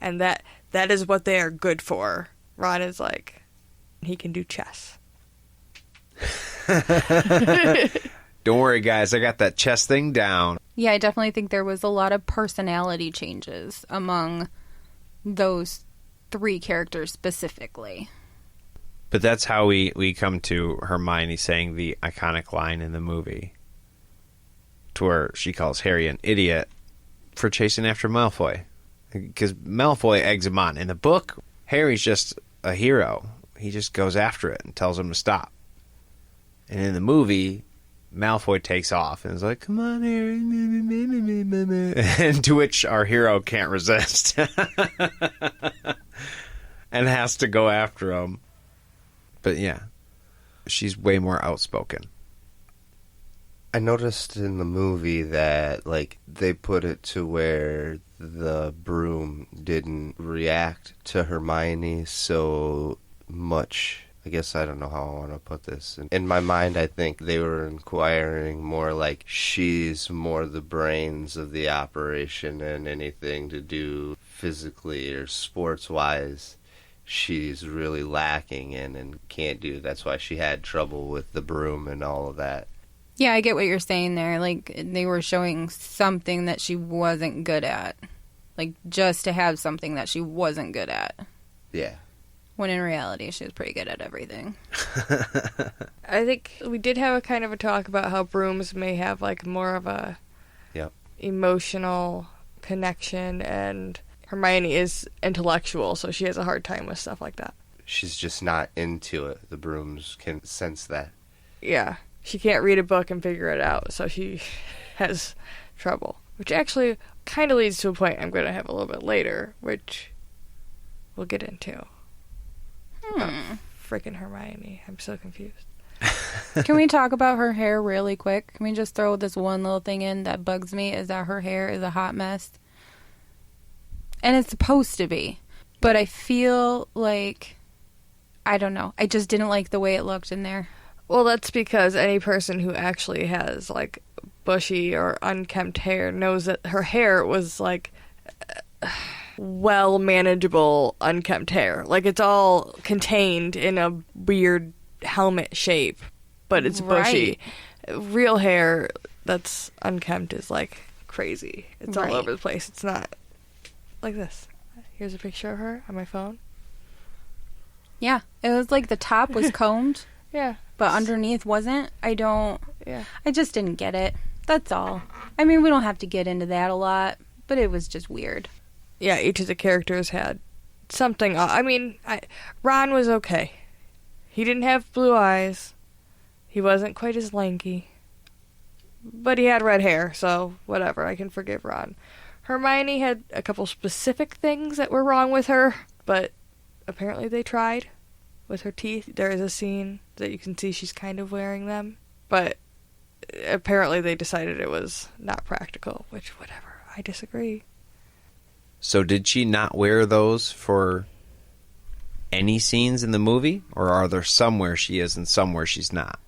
and that is what they are good for. Ron is like, he can do chess. Don't worry, guys. I got that chess thing down. Yeah, I definitely think there was a lot of personality changes among those three characters specifically. But that's how we come to Hermione saying the iconic line in the movie, to where she calls Harry an idiot for chasing after Malfoy. Because Malfoy eggs him on. In the book, Harry's just a hero. He just goes after it and tells him to stop. And in the movie, Malfoy takes off and is like, come on, Harry. And to which our hero can't resist. And has to go after him. But yeah, she's way more outspoken. I noticed in the movie that, like, they put it to where the broom didn't react to Hermione so much. I guess I don't know how I want to put this. In my mind, I think they were inquiring more like she's more the brains of the operation, and anything to do physically or sports-wise, she's really lacking in and can't do. That's why she had trouble with the broom and all of that. Yeah, I get what you're saying there. Like, they were showing something that she wasn't good at. Like, just to have something that she wasn't good at. Yeah. When in reality, she was pretty good at everything. I think we did have a kind of a talk about how brooms may have, like, more of a emotional connection, and Hermione is intellectual, so she has a hard time with stuff like that. She's just not into it. The brooms can sense that. Yeah. She can't read a book and figure it out, so she has trouble. Which actually kind of leads to a point I'm going to have a little bit later, which we'll get into. Freaking Hermione. I'm so confused. Can we talk about her hair really quick? Can we just throw this one little thing in that bugs me, is that her hair is a hot mess. And it's supposed to be. But I feel like, I don't know, I just didn't like the way it looked in there. Well, that's because any person who actually has, like, bushy or unkempt hair knows that her hair was, like, well manageable unkempt hair. Like, it's all contained in a weird helmet shape, but it's bushy. Right. Real hair that's unkempt is, like, crazy. It's all over the place. It's not like this. Here's a picture of her on my phone. Yeah, it was like the top was combed. Yeah. But underneath wasn't. I just didn't get it. That's all. I mean, we don't have to get into that a lot, but it was just weird. Yeah, each of the characters had something. I mean, Ron was okay. He didn't have blue eyes. He wasn't quite as lanky. But he had red hair, so whatever. I can forgive Ron. Hermione had a couple specific things that were wrong with her, but apparently they tried. With her teeth, there is a scene that you can see she's kind of wearing them, but apparently they decided it was not practical, which, whatever, I disagree. So did she not wear those for any scenes in the movie, or are there somewhere she is and somewhere she's not?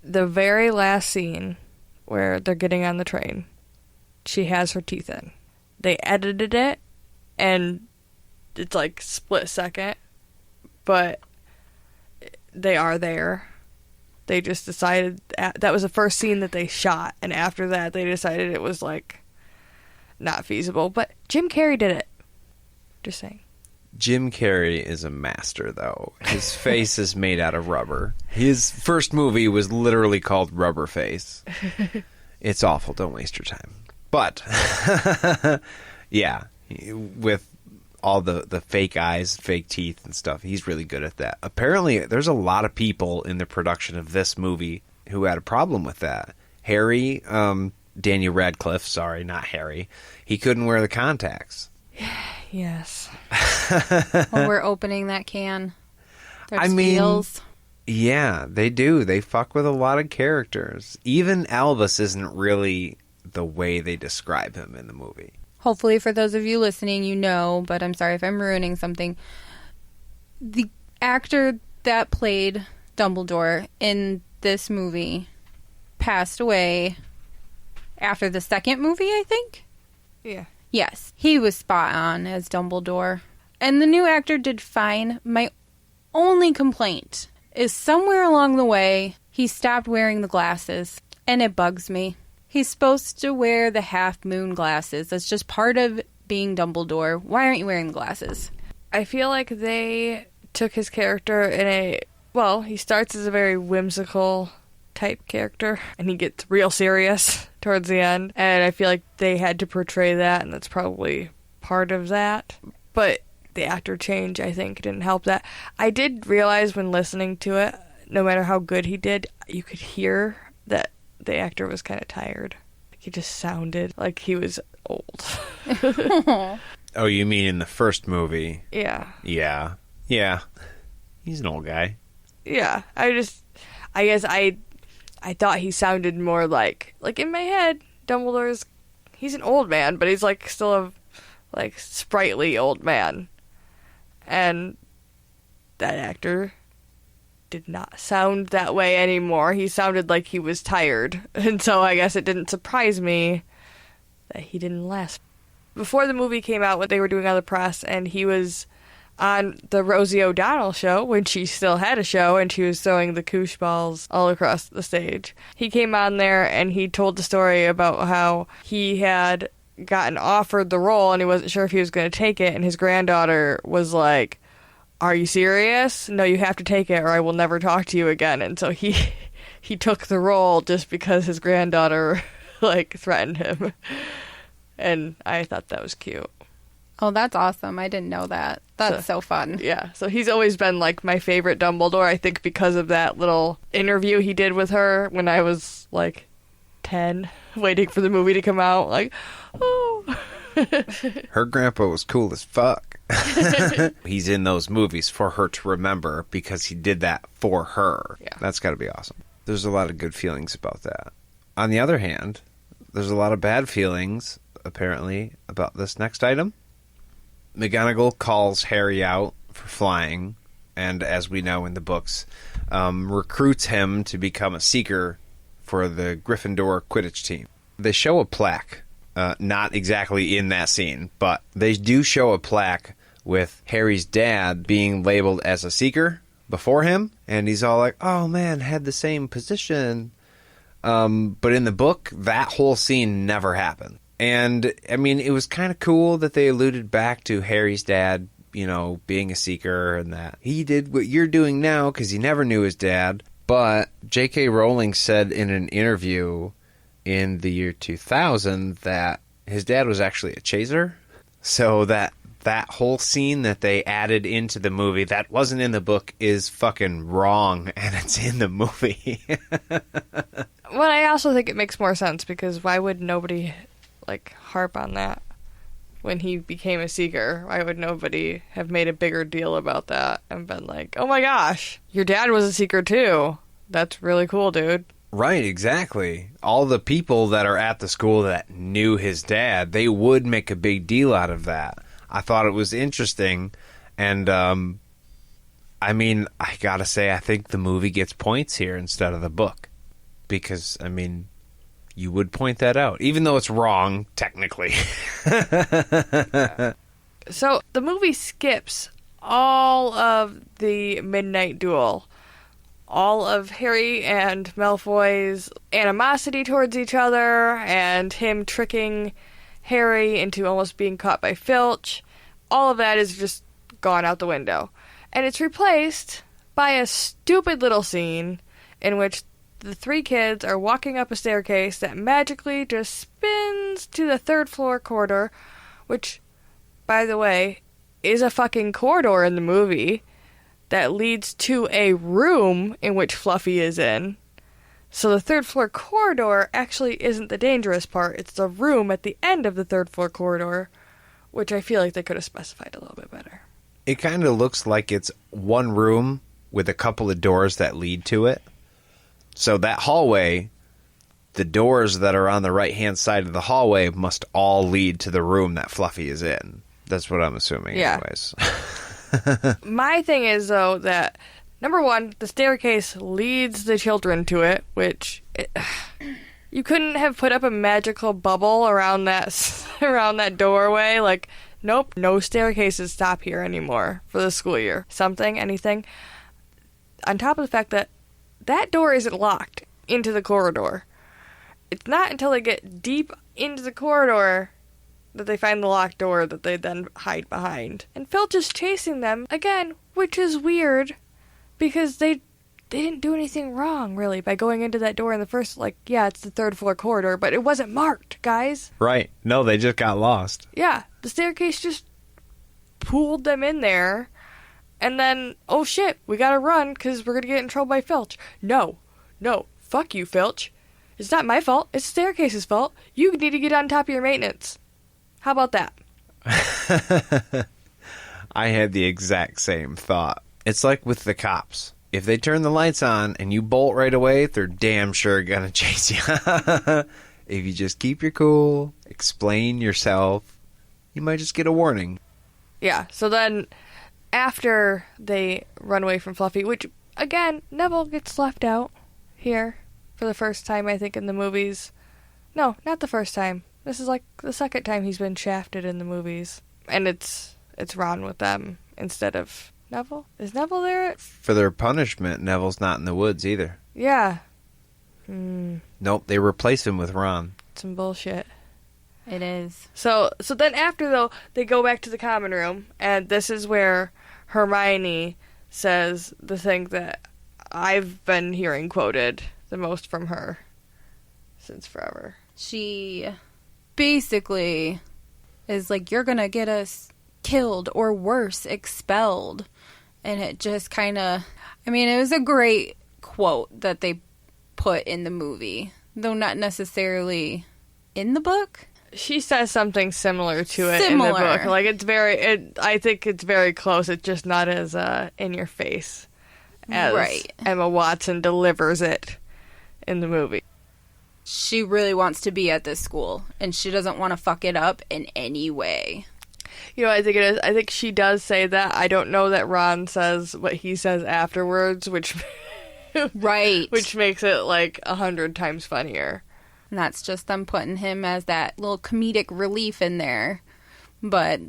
The very last scene where they're getting on the train, she has her teeth in. They edited it, and it's like split second, but they are there. They just decided that was the first scene that they shot, and after that they decided it was like not feasible. But Jim Carrey did it. Just saying. Jim Carrey is a master, though. His face is made out of rubber. His first movie was literally called Rubber Face. It's awful. Don't waste your time. But yeah, with all the fake eyes, fake teeth and stuff. He's really good at that. Apparently, there's a lot of people in the production of this movie who had a problem with that. Harry, Daniel Radcliffe, sorry, not Harry. He couldn't wear the contacts. Yes. When we're opening that can. I mean, yeah, they do. They fuck with a lot of characters. Even Albus isn't really the way they describe him in the movie. Hopefully for those of you listening, you know, but I'm sorry if I'm ruining something. The actor that played Dumbledore in this movie passed away after the second movie, I think. Yeah. Yes, he was spot on as Dumbledore. And the new actor did fine. My only complaint is somewhere along the way, he stopped wearing the glasses. And it bugs me. He's supposed to wear the half-moon glasses. That's just part of being Dumbledore. Why aren't you wearing the glasses? I feel like they took his character in a... Well, he starts as a very whimsical type character, and he gets real serious towards the end. And I feel like they had to portray that, and that's probably part of that. But the actor change, I think, didn't help that. I did realize when listening to it, no matter how good he did, you could hear that the actor was kind of tired. He just sounded like he was old. Oh, you mean in the first movie? Yeah. Yeah. Yeah. He's an old guy. Yeah. I guess I thought he sounded more like in my head, Dumbledore's, he's an old man, but he's like still a like sprightly old man. And that actor did not sound that way anymore. He sounded like he was tired. And so I guess it didn't surprise me that he didn't last. Before the movie came out, what they were doing on the press, and he was on the Rosie O'Donnell show when she still had a show and she was throwing the koosh balls all across the stage. He came on there and he told the story about how he had gotten offered the role and he wasn't sure if he was going to take it, and his granddaughter was like, "Are you serious? No, you have to take it or I will never talk to you again." And so he took the role just because his granddaughter like threatened him. And I thought that was cute. Oh, that's awesome. I didn't know that. That's so fun. Yeah, so he's always been like my favorite Dumbledore, I think, because of that little interview he did with her when I was like 10, waiting for the movie to come out. Like, oh. Her grandpa was cool as fuck. He's in those movies for her to remember because he did that for her. Yeah. That's got to be awesome. There's a lot of good feelings about that. On the other hand, there's a lot of bad feelings, apparently, about this next item. McGonagall calls Harry out for flying, and as we know in the books, recruits him to become a seeker for the Gryffindor Quidditch team. They show a plaque, not exactly in that scene, but they do show a plaque with Harry's dad being labeled as a seeker before him, and he's all like, "Oh man, had the same position." But in the book, that whole scene never happened. And, I mean, it was kind of cool that they alluded back to Harry's dad, you know, being a seeker and that he did what you're doing now because he never knew his dad. But J.K. Rowling said in an interview in the year 2000 that his dad was actually a chaser. So that whole scene that they added into the movie that wasn't in the book is fucking wrong, and it's in the movie. Well, I also think it makes more sense because why would nobody like harp on that when he became a seeker? Why would nobody have made a bigger deal about that and been like, "Oh my gosh, your dad was a seeker too. That's really cool, dude." Right, exactly. All the people that are at the school that knew his dad, they would make a big deal out of that. I thought it was interesting, and I mean, I gotta say, I think the movie gets points here instead of the book. Because, I mean, you would point that out, even though it's wrong, technically. So, the movie skips all of the midnight duel. All of Harry and Malfoy's animosity towards each other, and him tricking Harry into almost being caught by Filch. All of that is just gone out the window. And it's replaced by a stupid little scene in which the three kids are walking up a staircase that magically just spins to the third floor corridor, which, by the way, is a fucking corridor in the movie that leads to a room in which Fluffy is in. So the third floor corridor actually isn't the dangerous part. It's the room at the end of the third floor corridor, which I feel like they could have specified a little bit better. It kind of looks like it's one room with a couple of doors that lead to it. So that hallway, the doors that are on the right-hand side of the hallway must all lead to the room that Fluffy is in. That's what I'm assuming, Yeah. anyways. My thing is, though, that, number one, the staircase leads the children to it, which You couldn't have put up a magical bubble around that around that doorway. Like, nope, no staircases stop here anymore for the school year. Something, anything. On top of the fact that that door isn't locked into the corridor. It's not until they get deep into the corridor that they find the locked door that they then hide behind. And Filch is chasing them again, which is weird because they didn't do anything wrong, really, by going into that door in the first, like, yeah, it's the third floor corridor, but it wasn't marked, guys. Right. No, they just got lost. Yeah, the staircase just pulled them in there, and then, oh shit, we gotta run because we're gonna get in trouble by Filch. No, fuck you, Filch. It's not my fault, it's the staircase's fault. You need to get on top of your maintenance. How about that? I had the exact same thought. It's like with the cops. If they turn the lights on and you bolt right away, they're damn sure gonna chase you. If you just keep your cool, explain yourself, you might just get a warning. Yeah, so then after they run away from Fluffy, which, again, Neville gets left out here for the first time, I think, in the movies. No, not the first time. This is like the second time he's been shafted in the movies. And it's Ron with them instead of Neville. Is Neville there? For their punishment, Neville's not in the woods either. Yeah. Nope, they replace him with Ron. Some bullshit. It is. So then after, though, they go back to the common room, and this is where Hermione says the thing that I've been hearing quoted the most from her since forever. She basically is like, you're gonna get us killed or worse, expelled. And it just kind of, I mean, it was a great quote that they put in the movie, though not necessarily in the book. She says something similar to it in the book. Like, I think it's very close. It's just not as in your face as Emma Watson delivers it in the movie. She really wants to be at this school, and she doesn't want to fuck it up in any way. You know, I think it is. I think she does say that. I don't know that Ron says what he says afterwards, which which makes it like 100 times funnier. And that's just them putting him as that little comedic relief in there. But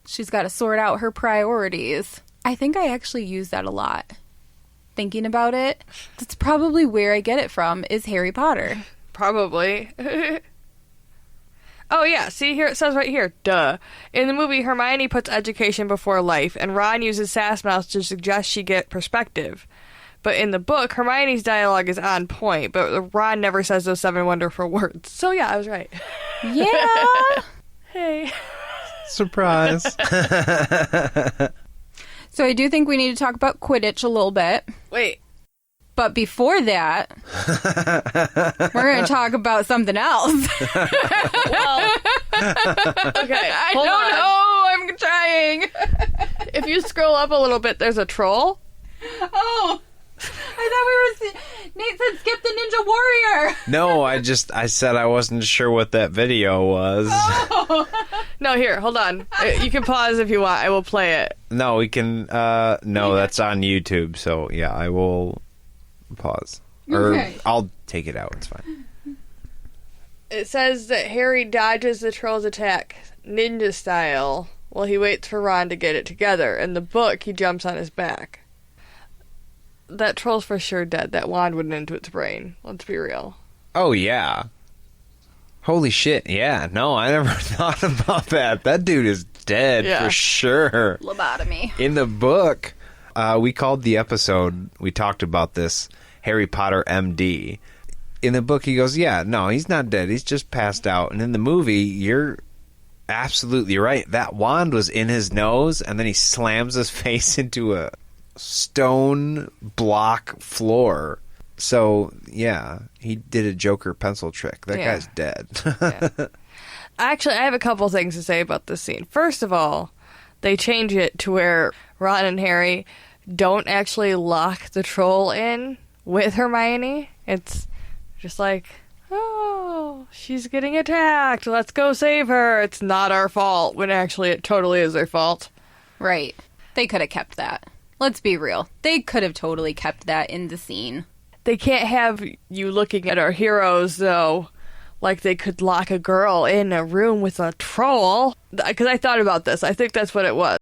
she's got to sort out her priorities. I think I actually use that a lot. Thinking about it, that's probably where I get it from, is Harry Potter. Probably. Oh, yeah. See, here it says right here. Duh. In the movie, Hermione puts education before life, and Ron uses Sassmouth to suggest she get perspective. But in the book, Hermione's dialogue is on point, but Ron never says those 7 wonderful words. So, yeah, I was right. Yeah. Hey. Surprise. So I do think we need to talk about Quidditch a little bit. Wait. But before that, we're going to talk about something else. Well, okay, I don't know. I'm trying. If you scroll up a little bit, there's a troll. Oh, I thought we were... Nate said skip the Ninja Warrior. No, I said I wasn't sure what that video was. Oh. No, here, hold on. You can pause if you want. I will play it. No, we can... no, that's on YouTube, so yeah, I will pause. Or I'll take it out, it's fine. It says that Harry dodges the troll's attack, ninja style, while he waits for Ron to get it together. In the book, he jumps on his back. That troll's for sure dead. That wand went into its brain. Let's be real. Oh, yeah. Holy shit, yeah. No, I never thought about that. That dude is dead for sure. Lobotomy. In the book, we called the episode, we talked about this, Harry Potter MD. In the book, he goes, yeah, no, he's not dead. He's just passed out. And in the movie, you're absolutely right. That wand was in his nose, and then he slams his face into a stone block floor. So, yeah, he did a Joker pencil trick. That guy's dead. Yeah. Actually, I have a couple things to say about this scene. First of all, they change it to where Ron and Harry don't actually lock the troll in with Hermione. It's just like, oh, she's getting attacked. Let's go save her. It's not our fault, when actually it totally is their fault. Right. They could have kept that. Let's be real. They could have totally kept that in the scene. They can't have you looking at our heroes, though, like they could lock a girl in a room with a troll. Because I thought about this. I think that's what it was.